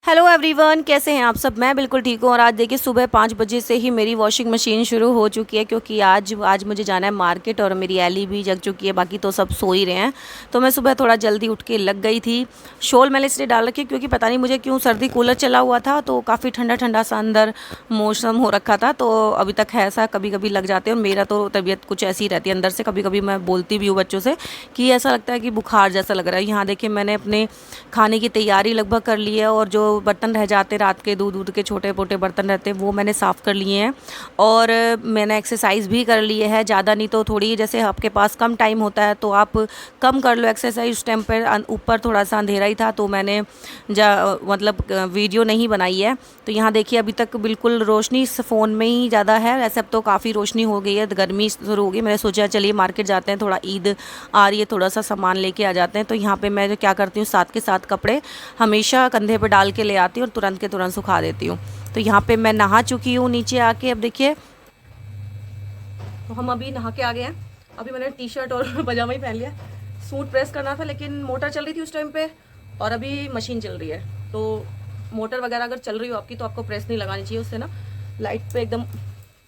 Hello everyone, कैसे हैं आप सब। मैं बिल्कुल ठीक हूँ। और आज देखिए सुबह 5 बजे से ही मेरी वॉशिंग मशीन शुरू हो चुकी है, क्योंकि आज मुझे जाना है मार्केट और मेरी एली भी जग चुकी है, बाकी तो सब सो ही रहे हैं। तो मैं सुबह थोड़ा जल्दी उठ के लग गई थी। शॉल मैंने इसलिए डाल रखी क्योंकि पता नहीं मुझे क्यों सर्दी, कूलर चला हुआ था तो काफ़ी ठंडा ठंडा सा अंदर मौसम हो रखा था। तो अभी तक है ऐसा, कभी कभी लग जाते हैं। और मेरा तो तबीयत कुछ ऐसी ही रहती है अंदर से। कभी कभी मैं बोलती भी हूँ बच्चों से कि ऐसा लगता है कि बुखार जैसा लग रहा है। यहाँ देखिए मैंने अपने खाने की तैयारी लगभग कर ली है, और जो बर्तन रह जाते रात के दूध दूध के छोटे मोटे बर्तन रहते हैं वो मैंने साफ़ कर लिए हैं। और मैंने एक्सरसाइज भी कर लिए है, ज़्यादा नहीं तो थोड़ी। जैसे आपके पास कम टाइम होता है तो आप कम कर लो एक्सरसाइज। उस टाइम पर ऊपर थोड़ा सा अंधेरा ही था तो मैंने मतलब वीडियो नहीं बनाई है। तो यहाँ देखिए अभी तक बिल्कुल रोशनी इस फ़ोन में ही ज़्यादा है। वैसे अब तो काफ़ी रोशनी हो गई है, गर्मी शुरू हो गई। मैंने सोचा चलिए मार्केट जाते हैं, थोड़ा ईद आ रही है, थोड़ा सा सामान लेके आ जाते हैं। तो यहाँ पे मैं क्या करती हूँ, साथ के साथ कपड़े हमेशा कंधे पर डाल के ले आती हूँ और तुरंत के तुरंत सुखा देती हूँ। तो यहाँ पे मैं नहा चुकी हूँ नीचे आके। अब देखिए तो हम अभी नहा के आ गए हैं। अभी मैंने टी शर्ट और पजामा ही पहन लिया। सूट प्रेस करना था लेकिन मोटर चल रही थी उस टाइम पे, और अभी मशीन चल रही है। तो मोटर वगैरह अगर चल रही हो आपकी तो आपको प्रेस नहीं लगानी चाहिए, उससे ना लाइट पे एकदम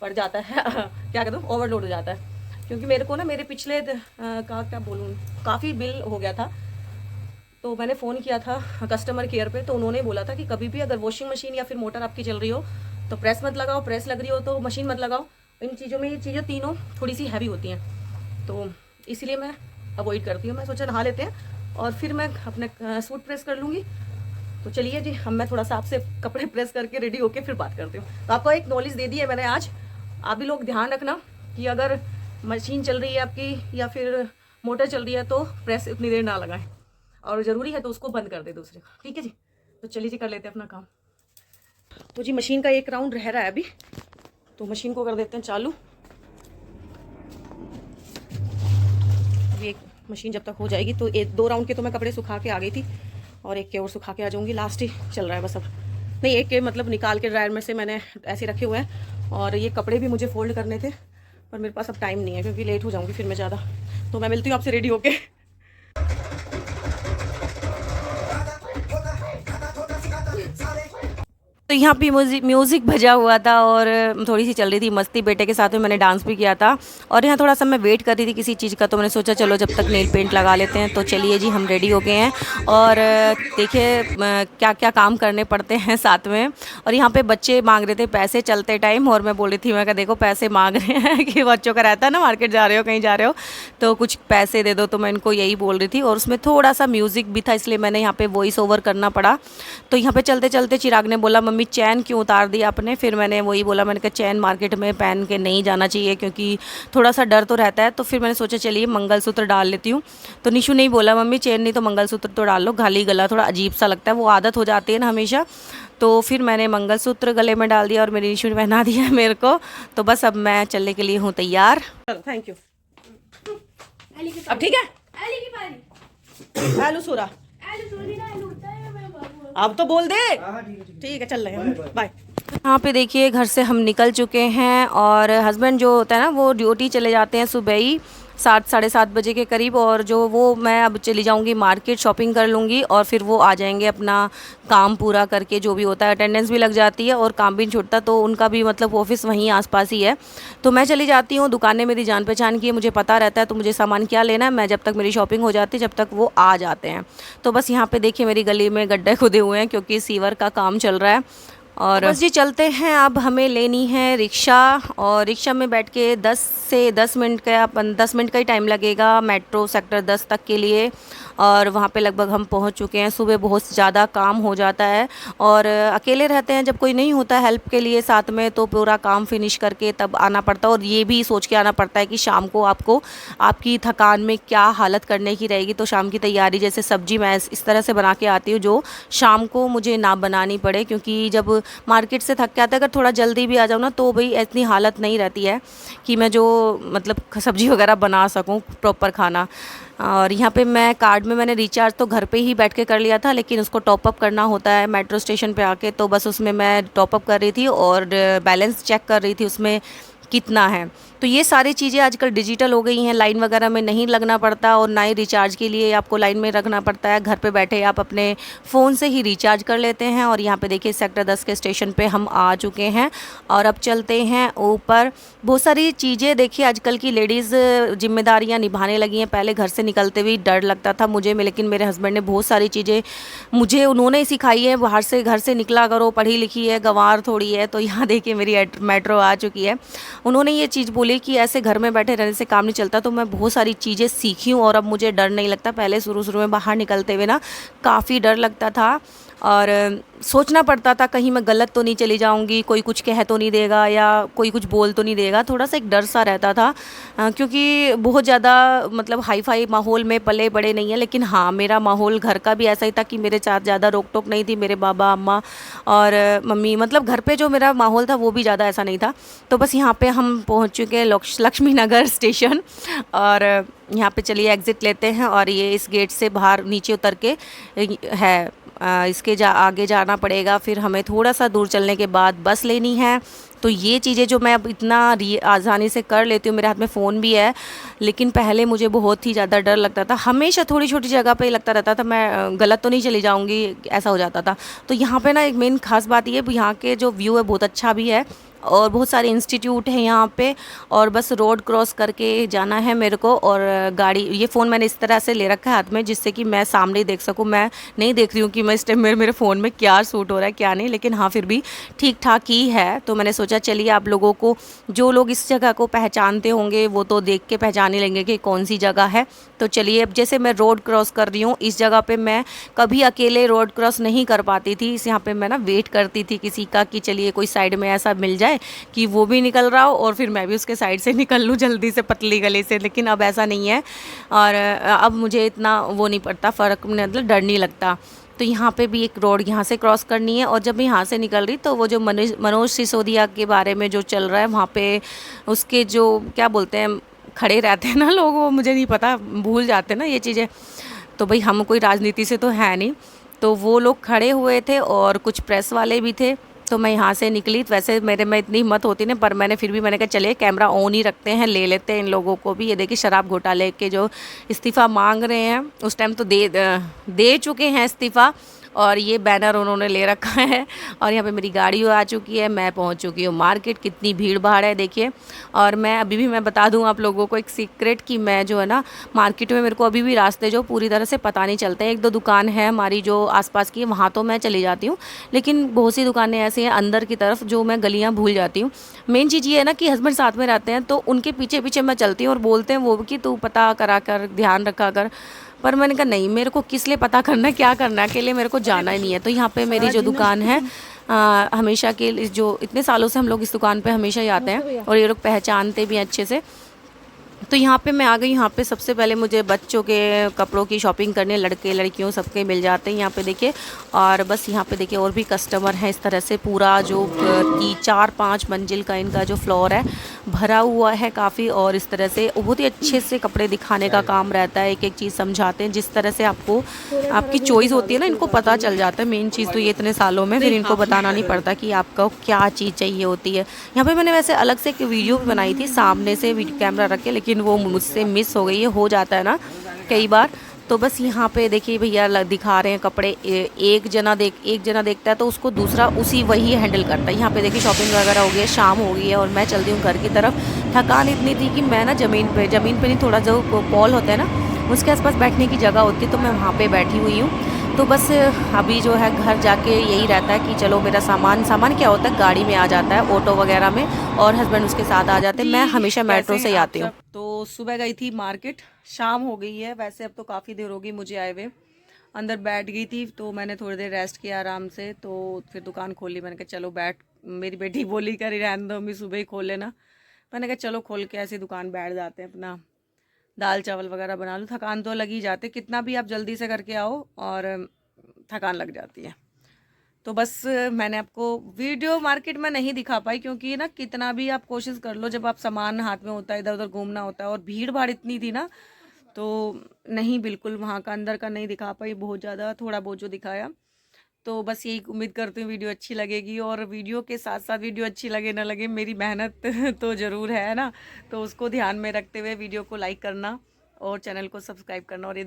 पड़ जाता है क्या कहते हैं, ओवरलोड हो जाता है। क्योंकि मेरे को ना मेरे पिछले क्या बोलूँ, काफ़ी बिल हो गया था। तो मैंने फ़ोन किया था कस्टमर केयर पे, तो उन्होंने बोला था कि कभी भी अगर वॉशिंग मशीन या फिर मोटर आपकी चल रही हो तो प्रेस मत लगाओ, प्रेस लग रही हो तो मशीन मत लगाओ। इन चीज़ों में ये चीज़ें तीनों थोड़ी सी हैवी होती हैं, तो इसीलिए मैं अवॉइड करती हूँ। मैं सोचा नहा लेते हैं और फिर मैं अपने सूट प्रेस कर लूँगी। तो चलिए जी, हम मैं थोड़ा सा आपसे कपड़े प्रेस करके रेडी होके फिर बात करती हूँ। तो आपको एक नॉलेज दे दी है मैंने आज। आप भी लोग ध्यान रखना कि अगर मशीन चल रही है आपकी या फिर मोटर चल रही है तो प्रेस इतनी देर ना लगाएं, और ज़रूरी है तो उसको बंद कर दे दूसरे का। ठीक है जी, तो चलिए जी कर लेते हैं अपना काम। तो जी मशीन का एक राउंड रह रहा है अभी, तो मशीन को कर देते हैं चालू। अभी एक मशीन जब तक हो जाएगी तो 2 राउंड के तो मैं कपड़े सुखा के आ गई थी, और एक के और सुखा के आ जाऊँगी। लास्ट ही चल रहा है बस। अब नहीं, एक के मतलब निकाल के ड्रायर में से मैंने ऐसे रखे हुए हैं, और ये कपड़े भी मुझे फोल्ड करने थे पर मेरे पास अब टाइम नहीं है क्योंकि लेट हो जाऊँगी फिर मैं ज़्यादा। तो मैं मिलती हूँ आपसे रेडी होके। तो यहाँ पे म्यूज़िक बजा हुआ था और थोड़ी सी चल रही थी मस्ती। बेटे के साथ में मैंने डांस भी किया था, और यहाँ थोड़ा सा मैं वेट कर रही थी किसी चीज़ का। तो मैंने सोचा चलो जब तक नेल पेंट लगा लेते हैं। तो चलिए जी, हम रेडी हो गए हैं। और देखिए क्या क्या काम करने पड़ते हैं साथ में। और यहाँ पे बच्चे मांग रहे थे पैसे चलते टाइम, और मैं बोल रही थी, मैं कहा देखो पैसे मांग रहे हैं कि बच्चों का रहता है ना, मार्केट जा रहे हो कहीं जा रहे हो तो कुछ पैसे दे दो। तो मैं इनको यही बोल रही थी, और उसमें थोड़ा सा म्यूज़िक भी था इसलिए मैंने यहाँ पे वॉइस ओवर करना पड़ा। तो यहाँ पे चलते चलते चिराग ने बोला मम्मी चैन क्यों उतार दी आपने। फिर मैंने वही बोला, मैंने कहा चैन मार्केट में पहन के नहीं जाना चाहिए क्योंकि थोड़ा सा डर तो रहता है। तो फिर मैंने सोचा चलिए मंगलसूत्र डाल लेती हूँ। तो निशु ने ही बोला मम्मी चैन नहीं तो मंगलसूत्र तो डाल लो, खाली गला थोड़ा अजीब सा लगता है, वो आदत हो जाती है ना हमेशा। तो फिर मैंने मंगलसूत्र गले में डाल दिया और मेरी निशु ने पहना दिया मेरे को। तो बस अब मैं चलने के लिए हूँ तैयार। Thank you. अब ठीक है, आलू सूरा अब तो बोल दे। ठीक है, चल रहे हैं, बाय। यहाँ पे देखिए घर से हम निकल चुके हैं, और हस्बैंड जो होता है ना वो ड्यूटी चले जाते हैं सुबह ही 7 साढ़े 7 बजे के करीब। और जो वो मैं अब चली जाऊँगी मार्केट, शॉपिंग कर लूँगी, और फिर वो आ जाएंगे अपना काम पूरा करके। जो भी होता है अटेंडेंस भी लग जाती है और काम भी नहीं छूटता, तो उनका भी मतलब ऑफिस वहीं आसपास ही है। तो मैं चली जाती हूँ। दुकानें मेरी जान पहचान की है, मुझे पता रहता है तो मुझे सामान क्या लेना है। मैं जब तक मेरी शॉपिंग हो जाती है जब तक वो आ जाते हैं। तो बस यहाँ पर देखिए मेरी गली में गड्ढे खुदे हुए हैं क्योंकि सीवर का काम चल रहा है। और बस जी चलते हैं। अब हमें लेनी है रिक्शा, और रिक्शा में बैठ के 10 मिनट का 10 मिनट का ही टाइम लगेगा मेट्रो सेक्टर 10 तक के लिए। और वहाँ पे लगभग हम पहुँच चुके हैं। सुबह बहुत ज़्यादा काम हो जाता है, और अकेले रहते हैं जब कोई नहीं होता हेल्प के लिए साथ में तो पूरा काम फिनिश करके तब आना पड़ता है। और ये भी सोच के आना पड़ता है कि शाम को आपको आपकी थकान में क्या हालत करने की रहेगी। तो शाम की तैयारी, जैसे सब्जी मैं इस तरह से बना के आती हूँ जो शाम को मुझे ना बनानी पड़े, क्योंकि जब मार्केट से थक के आते हैं अगर थोड़ा जल्दी भी आ जाऊँ ना तो भाई इतनी हालत नहीं रहती है कि मैं जो मतलब सब्जी वगैरह बना सकूँ प्रॉपर खाना। और यहाँ पे मैं कार्ड में मैंने रिचार्ज तो घर पे ही बैठ के कर लिया था, लेकिन उसको टॉपअप करना होता है मेट्रो स्टेशन पे आके। तो बस उसमें मैं टॉपअप कर रही थी और बैलेंस चेक कर रही थी उसमें कितना है। तो ये सारी चीज़ें आजकल डिजिटल हो गई हैं, लाइन वगैरह में नहीं लगना पड़ता और ना ही रिचार्ज के लिए आपको लाइन में रखना पड़ता है। घर पे बैठे आप अपने फ़ोन से ही रिचार्ज कर लेते हैं। और यहाँ पे देखिए सेक्टर 10 के स्टेशन पे हम आ चुके हैं और अब चलते हैं ऊपर। बहुत सारी चीज़ें देखिए आजकल की लेडीज़ जिम्मेदारियाँ निभाने लगी हैं। पहले घर से निकलते हुए डर लगता था मुझे, लेकिन मेरे हस्बैंड ने बहुत सारी चीज़ें मुझे उन्होंने सिखाई है। बाहर से घर से निकला करो, पढ़ी लिखी है, गंवार थोड़ी है। तो यहाँ देखिए मेरी मेट्रो आ चुकी है। उन्होंने ये चीज़ बोली कि ऐसे घर में बैठे रहने से काम नहीं चलता, तो मैं बहुत सारी चीज़ें सीखी हूँ और अब मुझे डर नहीं लगता। पहले शुरू में बाहर निकलते हुए ना काफ़ी डर लगता था और सोचना पड़ता था कहीं मैं गलत तो नहीं चली जाऊंगी, कोई कुछ कह तो नहीं देगा या कोई कुछ बोल तो नहीं देगा। थोड़ा सा एक डर सा रहता था क्योंकि बहुत ज़्यादा मतलब हाई फाई माहौल में पले बड़े नहीं है। लेकिन हाँ, मेरा माहौल घर का भी ऐसा ही था कि मेरे साथ ज़्यादा रोक टोक नहीं थी। मेरे बाबा अम्मा और मम्मी, मतलब घर पे जो मेरा माहौल था वो भी ज़्यादा ऐसा नहीं था। तो बस यहाँ पे हम पहुँच चुके हैं लक्ष्मी नगर स्टेशन और यहाँ पे चलिए एग्ज़िट लेते हैं और ये इस गेट से बाहर नीचे उतर के है इसके आगे जाना पड़ेगा। फिर हमें थोड़ा सा दूर चलने के बाद बस लेनी है। तो ये चीज़ें जो मैं अब इतना आसानी से कर लेती हूँ, मेरे हाथ में फ़ोन भी है, लेकिन पहले मुझे बहुत ही ज़्यादा डर लगता था। हमेशा थोड़ी छोटी जगह पे लगता रहता था मैं गलत तो नहीं चली जाऊँगी, ऐसा हो जाता था। तो यहाँ पे ना एक मेन खास बात ये, यहाँ के जो व्यू है बहुत अच्छा भी है और बहुत सारे इंस्टीट्यूट हैं यहाँ पे। और बस रोड क्रॉस करके जाना है मेरे को। और गाड़ी, ये फ़ोन मैंने इस तरह से ले रखा है हाथ में जिससे कि मैं सामने देख सकूँ। मैं नहीं देख रही हूँ कि मैं इस टाइम मेरे फ़ोन में क्या सूट हो रहा है क्या नहीं, लेकिन हाँ फिर भी ठीक ठाक ही है। तो मैंने सोचा चलिए आप लोगों को, जो लोग इस जगह को पहचानते होंगे वो तो देख के पहचान ही लेंगे कि कौन सी जगह है। तो चलिए, अब जैसे मैं रोड क्रॉस कर रही हूँ, इस जगह पे मैं कभी अकेले रोड क्रॉस नहीं कर पाती थी। इस यहाँ पे मैं ना वेट करती थी किसी का कि चलिए कोई साइड में ऐसा मिल जाए कि वो भी निकल रहा हो और फिर मैं भी उसके साइड से निकल लूँ जल्दी से पतली गली से। लेकिन अब ऐसा नहीं है और अब मुझे इतना वो नहीं पड़ता, फ़र्क मतलब डर नहीं लगता। तो यहाँ पे भी एक रोड यहाँ से क्रॉस करनी है। और जब मैं यहाँ से निकल रही तो वो जो मनोज सिसोदिया के बारे में जो चल रहा है वहाँ पे, उसके जो क्या बोलते हैं खड़े रहते हैं ना लोग, वो मुझे नहीं पता, भूल जाते हैं ना ये चीज़ें। तो भाई हम कोई राजनीति से तो है नहीं, तो वो लोग खड़े हुए थे और कुछ प्रेस वाले भी थे। तो मैं यहाँ से निकली। वैसे मेरे में इतनी हिम्मत होती नहीं, पर मैंने फिर भी मैंने कहा चलिए कैमरा ऑन ही रखते हैं, ले लेते हैं इन लोगों को भी। ये देखिए शराब घोटाले के जो इस्तीफ़ा मांग रहे हैं, उस टाइम तो दे चुके हैं इस्तीफ़ा। और ये बैनर उन्होंने ले रखा है और यहाँ पे मेरी गाड़ी आ चुकी है। मैं पहुँच चुकी हूँ मार्केट। कितनी भीड़ भाड़ है देखिए। और मैं अभी भी मैं बता दूँ आप लोगों को एक सीक्रेट कि मैं जो है ना मार्केट में, मेरे को अभी भी रास्ते जो पूरी तरह से पता नहीं चलते हैं। एक दो दुकान है हमारी जो आसपास की, वहाँ तो मैं चली जाती हूँ, लेकिन बहुत सी दुकानें ऐसी हैं अंदर की तरफ जो मैं गलियाँ भूल जाती हूँ। मेन चीज़ ये है ना कि हस्बैंड साथ में रहते हैं तो उनके पीछे पीछे मैं चलती हूँ और बोलते हैं वो कि तू पता करा कर, ध्यान रखा कर। पर मैंने कहा नहीं, मेरे को किस लिए पता करना है, क्या करना है, अकेले मेरे को जाना ही नहीं है। तो यहाँ पे मेरी जो दुकान है हमेशा के जो इतने सालों से हम लोग इस दुकान पे हमेशा ही आते हैं और ये लोग पहचानते भी हैं अच्छे से। तो यहाँ पे मैं आ गई। यहाँ पे सबसे पहले मुझे बच्चों के कपड़ों की शॉपिंग करने, लड़के लड़कियों सबके मिल जाते हैं यहाँ पे देखिए। और बस यहाँ पे देखिए और भी कस्टमर हैं। इस तरह से पूरा जो 4-5 मंजिल का इनका जो फ्लोर है भरा हुआ है काफ़ी। और इस तरह से बहुत ही अच्छे से कपड़े दिखाने का काम रहता है, एक एक चीज़ समझाते हैं जिस तरह से आपको आपकी चॉइस होती है ना, इनको पता चल जाता है। मेन चीज़ तो ये इतने सालों में फिर इनको बताना नहीं पड़ता कि आपको क्या चीज़ चाहिए होती है। यहाँ पे मैंने वैसे अलग से एक वीडियो भी बनाई थी सामने से कैमरा रख के, लेकिन वो मुझसे मिस हो गई है, हो जाता है ना कई बार। तो बस यहाँ पे देखिए भैया दिखा रहे हैं कपड़े। एक जना देखता है तो उसको दूसरा उसी वही हैंडल करता है। यहाँ पे देखिए शॉपिंग वगैरह हो गई है, शाम हो गई है और मैं चल दी हूँ घर की तरफ। थकान इतनी थी कि मैं ना ज़मीन पे नहीं, थोड़ा जो पॉल होता है ना उसके आसपास बैठने की जगह होती है, तो मैं वहाँ पे बैठी हुई हूँ। तो बस अभी जो है घर जाके यही रहता है कि चलो मेरा सामान क्या होता है गाड़ी में आ जाता है, ऑटो वगैरह में, और हस्बैंड उसके साथ आ जाते हैं। मैं हमेशा मेट्रो से ही आती हूँ। तो सुबह गई थी मार्केट, शाम हो गई है वैसे, अब तो काफ़ी देर हो गई मुझे आए हुए। अंदर बैठ गई थी तो मैंने थोड़ी देर रेस्ट किया आराम से, तो फिर दुकान खोली। मैंने कहा चलो बैठ, मेरी बेटी बोली कर रहने दो अम्मी सुबह ही खोल लेना। मैंने कहा चलो खोल के ऐसी दुकान बैठ जाते हैं, अपना दाल चावल वगैरह बना लूँ। थकान तो लग ही जाते, कितना भी आप जल्दी से करके आओ और थकान लग जाती है। तो बस मैंने आपको वीडियो मार्केट में नहीं दिखा पाई क्योंकि ना कितना भी आप कोशिश कर लो, जब आप सामान हाथ में होता है इधर उधर घूमना होता है और भीड़ भाड़ इतनी थी ना, तो नहीं बिल्कुल वहाँ का अंदर का नहीं दिखा पाई बहुत ज़्यादा, थोड़ा बहुत जो दिखाया। तो बस यही उम्मीद करती हूँ वीडियो अच्छी लगेगी, और वीडियो के साथ साथ वीडियो अच्छी लगे ना लगे मेरी मेहनत तो ज़रूर है ना, तो उसको ध्यान में रखते हुए वीडियो को लाइक करना और चैनल को सब्सक्राइब करना। और ये